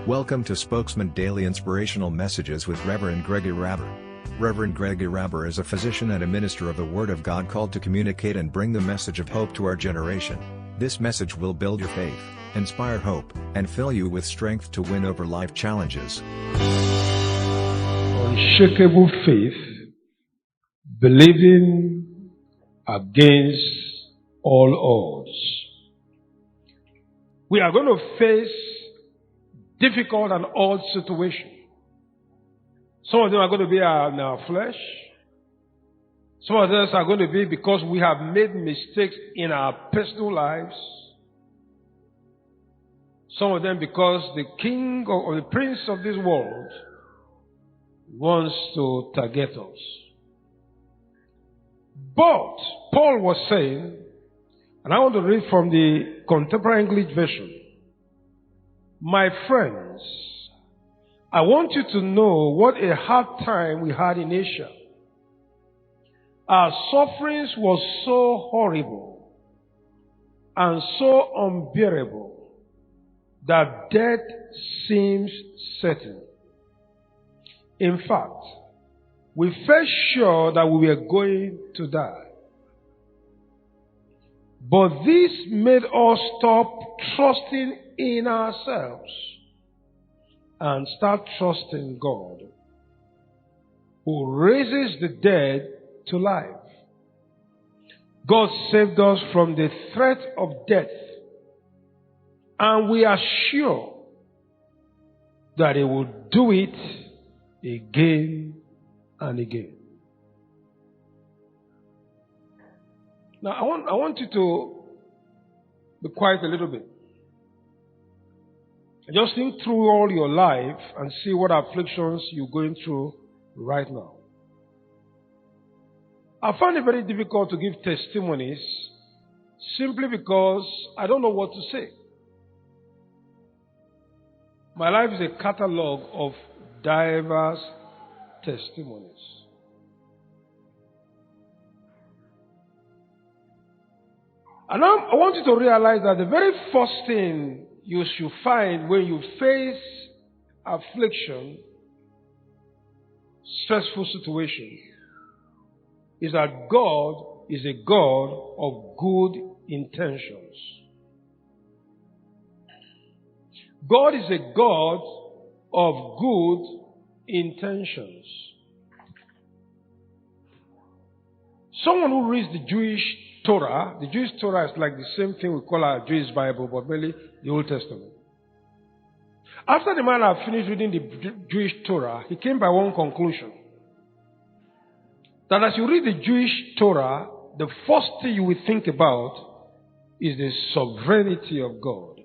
Welcome to Spokesman Daily Inspirational Messages with Reverend Gregory Rabber. Reverend Gregory Rabber is a physician and a minister of the Word of God called to communicate and bring the message of hope to our generation. This message will build your faith, inspire hope, and fill you with strength to win over life challenges. Unshakable faith, believing against all odds. We are going to face difficult and odd situations. Some of them are going to be in our flesh. Some of them are going to be because we have made mistakes in our personal lives. Some of them because the king or the prince of this world wants to target us. But Paul was saying, and I want to read from the Contemporary English Version. My friends, I want you to know what a hard time we had in Asia. Our sufferings were so horrible and so unbearable that death seems certain. In fact, we felt sure that we were going to die. But this made us stop trusting in ourselves and start trusting God, who raises the dead to life. God saved us from the threat of death, and we are sure that He will do it again and again. Now, I want you to be quiet a little bit. Just think through all your life and see what afflictions you're going through right now. I find it very difficult to give testimonies simply because I don't know what to say. My life is a catalog of diverse testimonies. And now I want you to realize that the very first thing you should find when you face affliction, stressful situation, is that God is a God of good intentions. God is a God of good intentions. Someone who reads the Jewish Torah is like the same thing we call our Jewish Bible, but mainly the Old Testament. After the man had finished reading the Jewish Torah, he came by one conclusion. That as you read the Jewish Torah, the first thing you will think about is the sovereignty of God.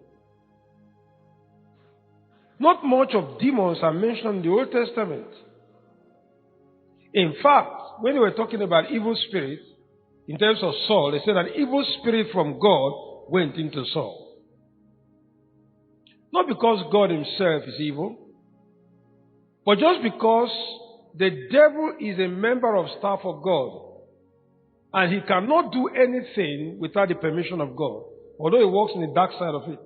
Not much of demons are mentioned in the Old Testament. In fact, when they were talking about evil spirits, in terms of Saul, they said an evil spirit from God went into Saul. Not because God himself is evil, but just because the devil is a member of staff of God. And he cannot do anything without the permission of God, although he walks in the dark side of it.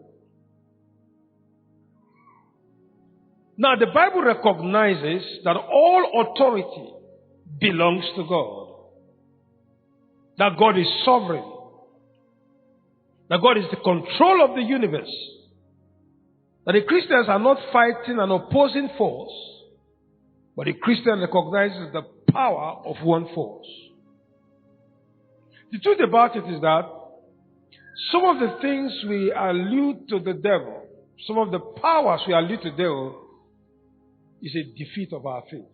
Now, the Bible recognizes that all authority belongs to God. That God is sovereign. That God is the control of the universe. That the Christians are not fighting an opposing force, but the Christian recognizes the power of one force. The truth about it is that some of the things we allude to the devil, some of the powers we allude to the devil, is a defeat of our faith.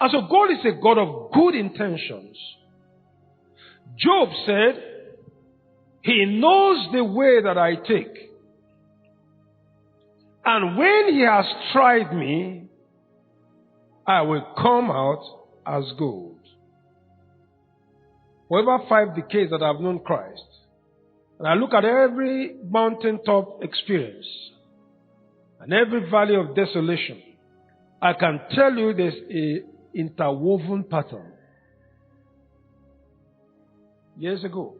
And so God is a God of good intentions. Job said, He knows the way that I take. And when He has tried me, I will come out as gold. For over 5 decades that I've known Christ, and I look at every mountaintop experience and every valley of desolation, I can tell you there's a interwoven pattern. Years ago,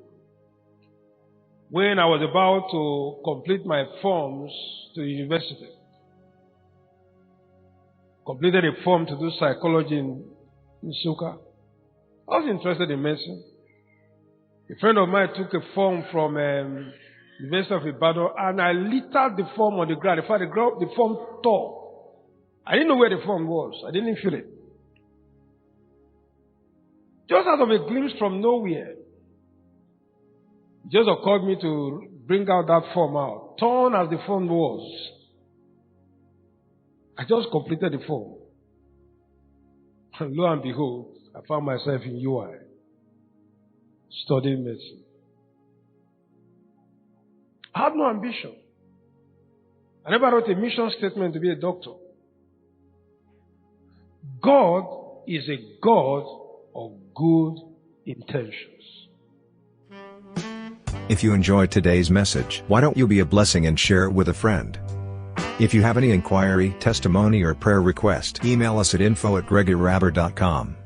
when I was about to complete my forms to university. Completed a form to do psychology in UNSHAKABLE. I was interested in medicine. A friend of mine took a form from University of Ibadan, and I littered the form on the ground. In fact, the form tore. I didn't know where the form was. I didn't feel it. Just out of a glimpse from nowhere, it just occurred me to bring out that form out. Torn as the form was, I just completed the form. And lo and behold, I found myself in UI, studying medicine. I had no ambition. I never wrote a mission statement to be a doctor. God is a God of good intentions. If you enjoyed today's message, why don't you be a blessing and share it with a friend? If you have any inquiry, testimony, or prayer request, email us at info@gregorabber.com.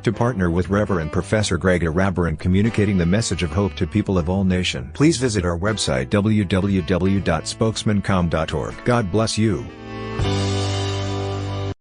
To partner with Reverend Professor Gregor Rabber in communicating the message of hope to people of all nations, please visit our website www.spokesmancom.org. God bless you.